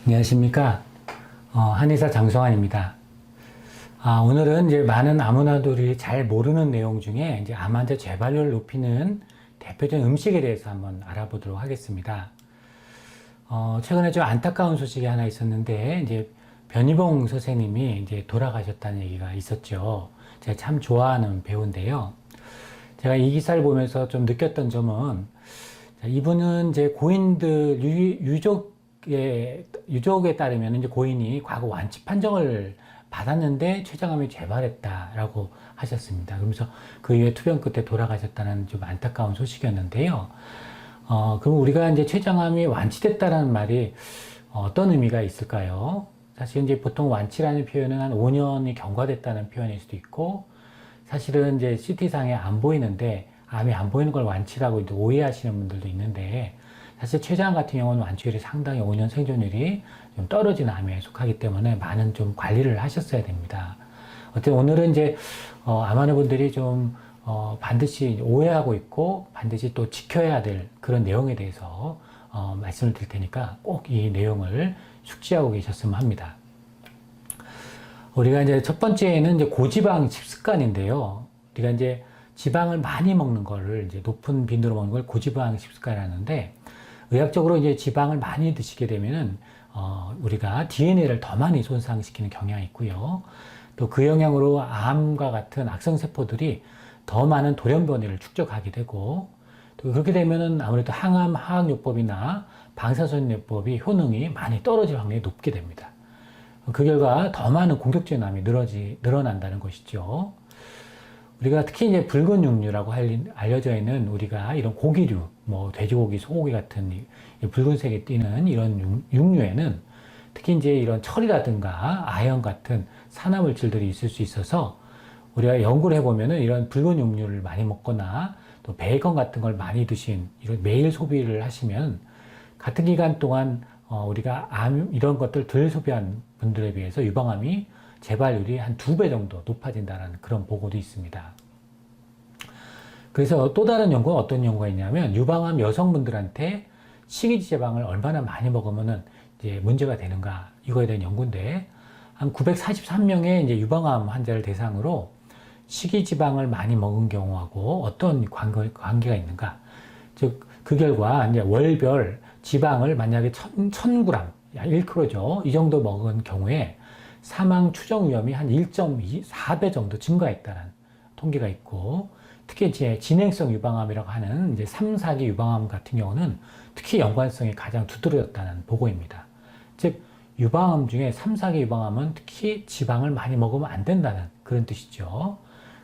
안녕하십니까. 한의사 장성환입니다. 오늘은 이제 많은 아무나들이 잘 모르는 내용 중에 이제 암 환자 재발률을 높이는 대표적인 음식에 대해서 한번 알아보도록 하겠습니다. 최근에 좀 안타까운 소식이 하나 있었는데, 이제 변희봉 선생님이 이제 돌아가셨다는 얘기가 있었죠. 제가 참 좋아하는 배우인데요. 제가 이 기사를 보면서 좀 느꼈던 점은, 이분은 이제 고인들, 유족에 따르면 이제 고인이 과거 완치 판정을 받았는데 췌장암이 재발했다라고 하셨습니다. 그러면서 그 이후에 투병 끝에 돌아가셨다는 좀 안타까운 소식이었는데요. 그럼 우리가 이제 췌장암이 완치됐다라는 말이 어떤 의미가 있을까요? 사실 이제 보통 완치라는 표현은 한 5년이 경과됐다는 표현일 수도 있고, 사실은 이제 CT상에 안 보이는데 암이 안 보이는 걸 완치라고 이제 오해하시는 분들도 있는데, 사실 췌장암 같은 경우는 완치율이 상당히 5년 생존율이 좀 떨어지는 암에 속하기 때문에 많은 좀 관리를 하셨어야 됩니다. 어쨌든 오늘은 이제 암하는 분들이 좀 반드시 오해하고 있고 반드시 또 지켜야 될 그런 내용에 대해서 말씀을 드릴 테니까 꼭 이 내용을 숙지하고 계셨으면 합니다. 우리가 이제 첫 번째는 이제 고지방 식습관인데요. 우리가 이제 지방을 많이 먹는 거를 이제 높은 빈도로 먹는 걸 고지방 식습관이라는데, 의학적으로 이제 지방을 많이 드시게 되면은 우리가 DNA를 더 많이 손상시키는 경향이 있고요. 또 그 영향으로 암과 같은 악성 세포들이 더 많은 돌연변이를 축적하게 되고, 또 그렇게 되면은 아무래도 항암 화학요법이나 방사선요법이 효능이 많이 떨어질 확률이 높게 됩니다. 그 결과 더 많은 공격적인 암이 늘어난다는 것이죠. 우리가 특히 이제 붉은 육류라고 알려져 있는 우리가 이런 고기류, 뭐 돼지고기, 소고기 같은 이 붉은색에 띄는 이런 육류에는 특히 이제 이런 철이라든가 아연 같은 산화물질들이 있을 수 있어서, 우리가 연구를 해보면은 이런 붉은 육류를 많이 먹거나 또 베이컨 같은 걸 많이 드신, 이런 매일 소비를 하시면 같은 기간 동안 우리가 암 이런 것들 덜 소비한 분들에 비해서 유방암이 재발률이 한 2배 정도 높아진다는 그런 보고도 있습니다. 그래서 또 다른 연구는 어떤 연구가 있냐면, 유방암 여성분들한테 식이지방을 얼마나 많이 먹으면은 이제 문제가 되는가, 이거에 대한 연구인데, 한 943명의 이제 유방암 환자를 대상으로 식이지방을 많이 먹은 경우하고 어떤 관계가 있는가. 즉, 그 결과 이제 월별 지방을 만약에 1000g, 1kg죠. 이 정도 먹은 경우에 사망 추정 위험이 한 1.4배 정도 증가했다는 통계가 있고, 특히 이제 진행성 유방암이라고 하는 이제 3, 4기 유방암 같은 경우는 특히 연관성이 가장 두드러졌다는 보고입니다. 즉, 유방암 중에 3, 4기 유방암은 특히 지방을 많이 먹으면 안 된다는 그런 뜻이죠.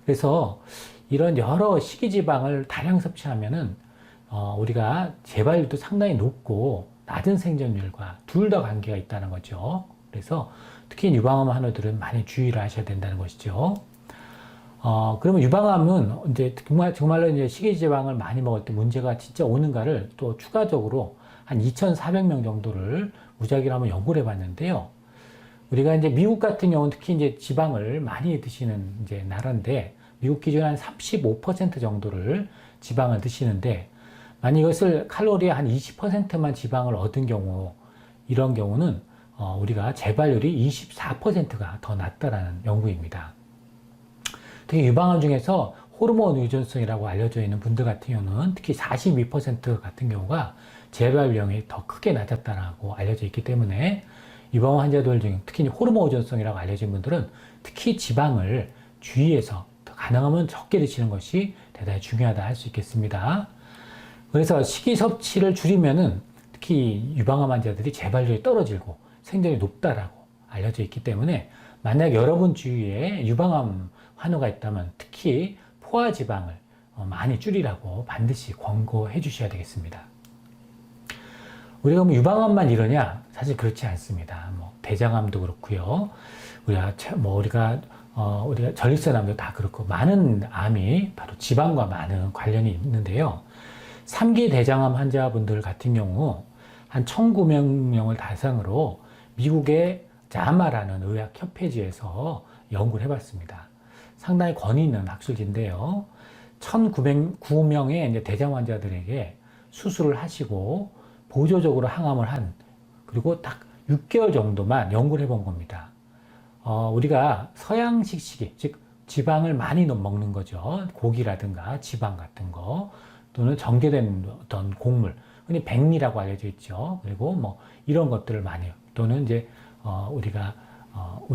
그래서 이런 여러 식이지방을 다량 섭취하면은 우리가 재발률도 상당히 높고 낮은 생존율과 둘 다 관계가 있다는 거죠. 그래서 특히 유방암 환우들은 많이 주의를 하셔야 된다는 것이죠. 그러면 유방암은 이제 정말로 이제 식이지방을 많이 먹을 때 문제가 진짜 오는가를 또 추가적으로 한 2,400명 정도를 무작위로 한번 연구를 해봤는데요. 우리가 이제 미국 같은 경우는 특히 이제 지방을 많이 드시는 이제 나라인데, 미국 기준 한 35% 정도를 지방을 드시는데, 만약 이것을 칼로리의 한 20%만 지방을 얻은 경우, 이런 경우는 우리가 재발률이 24%가 더 낮다라는 연구입니다. 특히 유방암 중에서 호르몬 의존성이라고 알려져 있는 분들 같은 경우는 특히 42% 같은 경우가 재발 위험이 더 크게 낮았다고 알려져 있기 때문에, 유방암 환자들 중에 특히 호르몬 의존성이라고 알려진 분들은 특히 지방을 주의해서 가능하면 적게 드시는 것이 대단히 중요하다 할 수 있겠습니다. 그래서 식이 섭취를 줄이면은 특히 유방암 환자들이 재발률이 떨어지고 생존이 높다라고 알려져 있기 때문에, 만약 여러분 주위에 유방암 환우가 있다면 특히 포화지방을 많이 줄이라고 반드시 권고해 주셔야 되겠습니다. 우리가 뭐 유방암만 이러냐? 사실 그렇지 않습니다. 뭐 대장암도 그렇고요. 우리가 전립선암도 다 그렇고, 많은 암이 바로 지방과 많은 관련이 있는데요. 3기 대장암 환자분들 같은 경우 한 1,900명을 대상으로 미국의 자마라는 의학협회지에서 연구를 해봤습니다. 상당히 권위 있는 학술지인데요. 1,909명의 이제 대장 환자들에게 수술을 하시고 보조적으로 항암을 한, 그리고 딱 6개월 정도만 연구를 해본 겁니다. 우리가 서양식 식이, 즉 지방을 많이 먹는 거죠. 고기라든가 지방 같은 거 또는 정제된 어떤 곡물, 흔히 백미라고 알려져 있죠. 그리고 뭐 이런 것들을 많이 또는 이제 우리가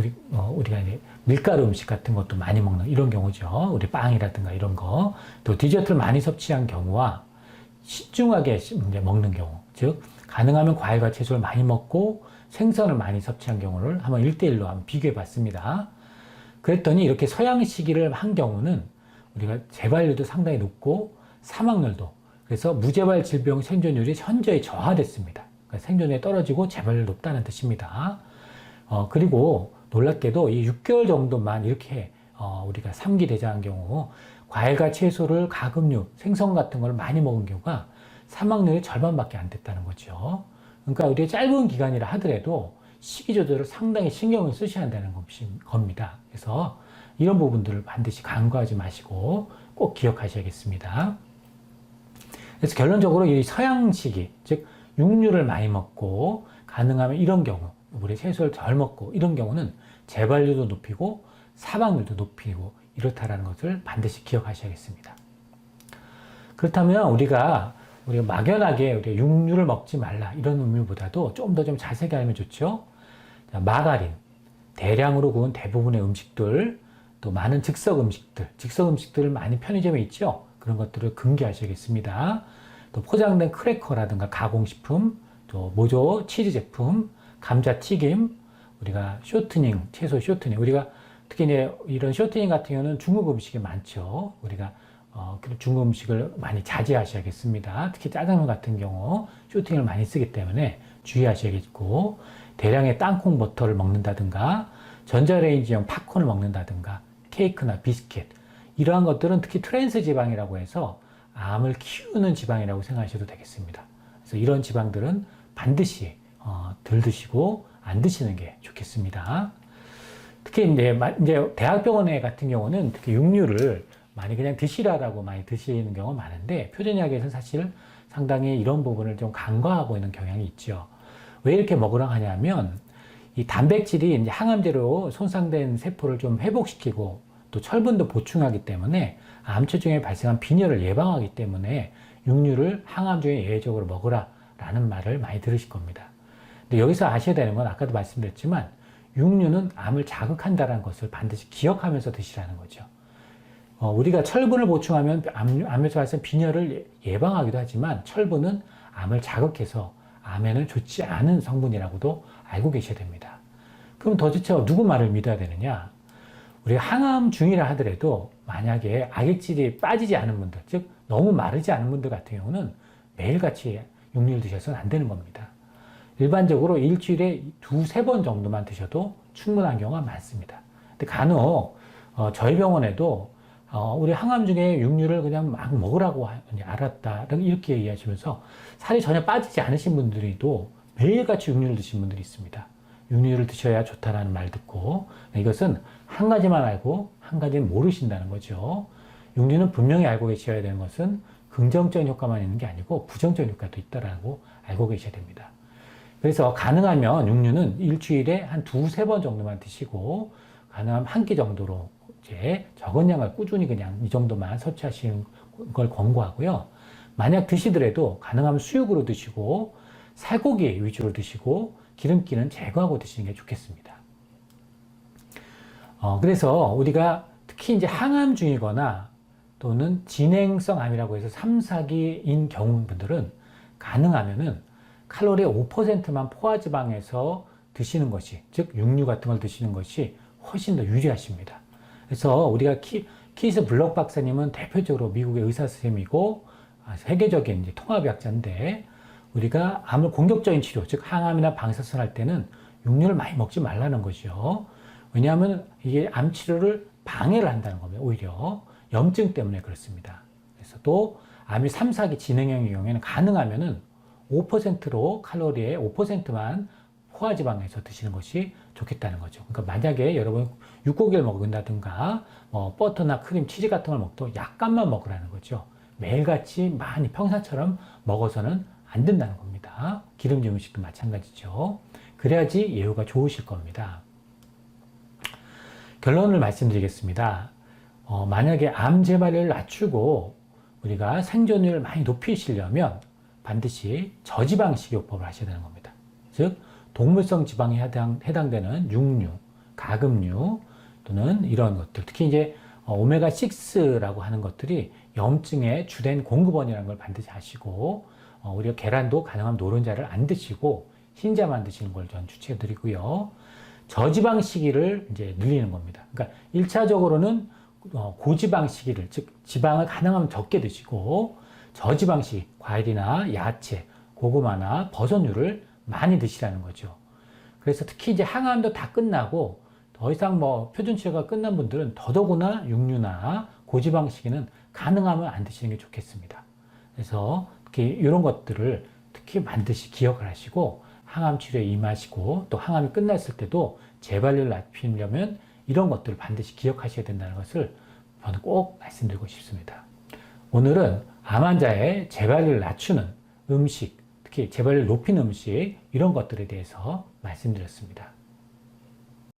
이제 밀가루 음식 같은 것도 많이 먹는 이런 경우죠. 우리 빵이라든가 이런 거, 또 디저트를 많이 섭취한 경우와 신중하게 이제 먹는 경우, 즉 가능하면 과일과 채소를 많이 먹고 생선을 많이 섭취한 경우를 한번 1대1로 한번 비교해 봤습니다. 그랬더니 이렇게 서양식이를 한 경우는 우리가 재발률도 상당히 높고 사망률도, 그래서 무재발 질병 생존율이 현저히 저하됐습니다. 그러니까 생존율이 떨어지고 재발률이 높다는 뜻입니다. 그리고 놀랍게도 이 6개월 정도만 이렇게 우리가 3기 대장한 경우 과일과 채소를 가금류, 생선 같은 걸 많이 먹은 경우가 사망률이 절반밖에 안 됐다는 거죠. 그러니까 우리가 짧은 기간이라 하더라도 식이 조절을 상당히 신경을 쓰셔야 한다는 겁니다. 그래서 이런 부분들을 반드시 간과하지 마시고 꼭 기억하셔야겠습니다. 그래서 결론적으로 이 서양식이, 즉 육류를 많이 먹고 가능하면 이런 경우, 우리 채소를 덜 먹고 이런 경우는 재발률도 높이고 사망률도 높이고 이렇다라는 것을 반드시 기억하셔야겠습니다. 그렇다면 우리가 막연하게 우리가 육류를 먹지 말라 이런 의미보다도 좀 더 좀 자세하게 알면 좋죠. 마가린, 대량으로 구운 대부분의 음식들, 또 많은 즉석 음식들 많이 편의점에 있죠. 그런 것들을 금기하셔야겠습니다. 또 포장된 크래커라든가 가공식품, 또 모조 치즈 제품, 감자튀김, 우리가 쇼트닝, 채소 쇼트닝, 우리가 특히 이제 이런 쇼트닝 같은 경우는 중국 음식이 많죠. 우리가 중국 음식을 많이 자제하셔야겠습니다. 특히 짜장면 같은 경우 쇼팅을 많이 쓰기 때문에 주의하셔야겠고, 대량의 땅콩 버터를 먹는다든가 전자레인지용 팝콘을 먹는다든가 케이크나 비스킷, 이러한 것들은 특히 트랜스 지방이라고 해서 암을 키우는 지방이라고 생각하셔도 되겠습니다. 그래서 이런 지방들은 반드시 덜 드시고 안 드시는 게 좋겠습니다. 특히 이제 대학병원에 같은 경우는 특히 육류를 많이 그냥 드시라라고 많이 드시는 경우가 많은데, 표준의학에서는 사실 상당히 이런 부분을 좀 간과하고 있는 경향이 있죠. 왜 이렇게 먹으라고 하냐면, 이 단백질이 이제 항암제로 손상된 세포를 좀 회복시키고 또 철분도 보충하기 때문에 암초 중에 발생한 빈혈을 예방하기 때문에 육류를 항암 중에 예외적으로 먹으라라는 말을 많이 들으실 겁니다. 근데 여기서 아셔야 되는 건 아까도 말씀드렸지만 육류는 암을 자극한다는 것을 반드시 기억하면서 드시라는 거죠. 우리가 철분을 보충하면 암에서 발생한 빈혈을 예방하기도 하지만 철분은 암을 자극해서 암에는 좋지 않은 성분이라고도 알고 계셔야 됩니다. 그럼 도대체 누구 말을 믿어야 되느냐? 우리가 항암 중이라 하더라도 만약에 악액질이 빠지지 않은 분들, 즉 너무 마르지 않은 분들 같은 경우는 매일같이 육류를 드셔서는 안 되는 겁니다. 일반적으로 일주일에 2-3번 정도만 드셔도 충분한 경우가 많습니다. 근데 간혹 저희 병원에도 우리 항암 중에 육류를 그냥 막 먹으라고 알았다 이렇게 이해하시면서 살이 전혀 빠지지 않으신 분들도 매일같이 육류를 드신 분들이 있습니다. 육류를 드셔야 좋다라는 말 듣고, 이것은 한 가지만 알고 한 가지는 모르신다는 거죠. 육류는 분명히 알고 계셔야 되는 것은 긍정적인 효과만 있는 게 아니고 부정적인 효과도 있다라고 알고 계셔야 됩니다. 그래서 가능하면 육류는 일주일에 한 2-3번 정도만 드시고, 가능하면 한 끼 정도로 이제 적은 양을 꾸준히 그냥 이 정도만 섭취하시는 걸 권고하고요. 만약 드시더라도 가능하면 수육으로 드시고 살코기 위주로 드시고 기름기는 제거하고 드시는 게 좋겠습니다. 그래서 우리가 특히 이제 항암 중이거나 또는 진행성 암이라고 해서 3-4기인 경우분들은 가능하면은 칼로리 5%만 포화지방에서 드시는 것이, 즉 육류 같은 걸 드시는 것이 훨씬 더 유리하십니다. 그래서 우리가 키스 블럭 박사님은 대표적으로 미국의 의사 선생님이고 세계적인 이제 통합의학자인데, 우리가 암을 공격적인 치료, 즉 항암이나 방사선 할 때는 육류를 많이 먹지 말라는 것이죠. 왜냐하면 이게 암 치료를 방해를 한다는 겁니다. 오히려 염증 때문에 그렇습니다. 그래서 또 암이 3-4기 진행형의 경우에는 가능하면은 5%로 칼로리의 5%만 포화지방에서 드시는 것이 좋겠다는 거죠. 그러니까 만약에 여러분 육고기를 먹는다든가 버터나 크림, 치즈 같은 걸 먹도 약간만 먹으라는 거죠. 매일같이 많이 평상처럼 먹어서는 안 된다는 겁니다. 기름진 음식도 마찬가지죠. 그래야지 예후가 좋으실 겁니다. 결론을 말씀드리겠습니다. 만약에 암 재발을 낮추고 우리가 생존율을 많이 높이시려면 반드시 저지방 식이요법을 하셔야 되는 겁니다. 즉 동물성 지방에 해당되는 육류, 가금류 또는 이런 것들, 특히 이제 오메가6라고 하는 것들이 염증의 주된 공급원이라는 걸 반드시 아시고, 우리가 계란도 가능하면 노른자를 안 드시고 흰자만 드시는 걸 전 추천해 드리고요. 저지방 식이를 이제 늘리는 겁니다. 그러니까 1차적으로는 고지방 식이를, 즉 지방을 가능하면 적게 드시고 저지방 식이, 과일이나 야채, 고구마나 버섯류를 많이 드시라는 거죠. 그래서 특히 이제 항암도 다 끝나고 더 이상 뭐 표준 치료가 끝난 분들은 더더구나 육류나 고지방 식이는 가능하면 안 드시는 게 좋겠습니다. 그래서 특히 이런 것들을 특히 반드시 기억을 하시고 항암 치료에 임하시고, 또 항암이 끝났을 때도 재발률을 낮추려면 이런 것들을 반드시 기억하셔야 된다는 것을 저는 꼭 말씀드리고 싶습니다. 오늘은 암 환자의 재발률을 낮추는 음식, 특히 재발률을 높이는 음식, 이런 것들에 대해서 말씀드렸습니다.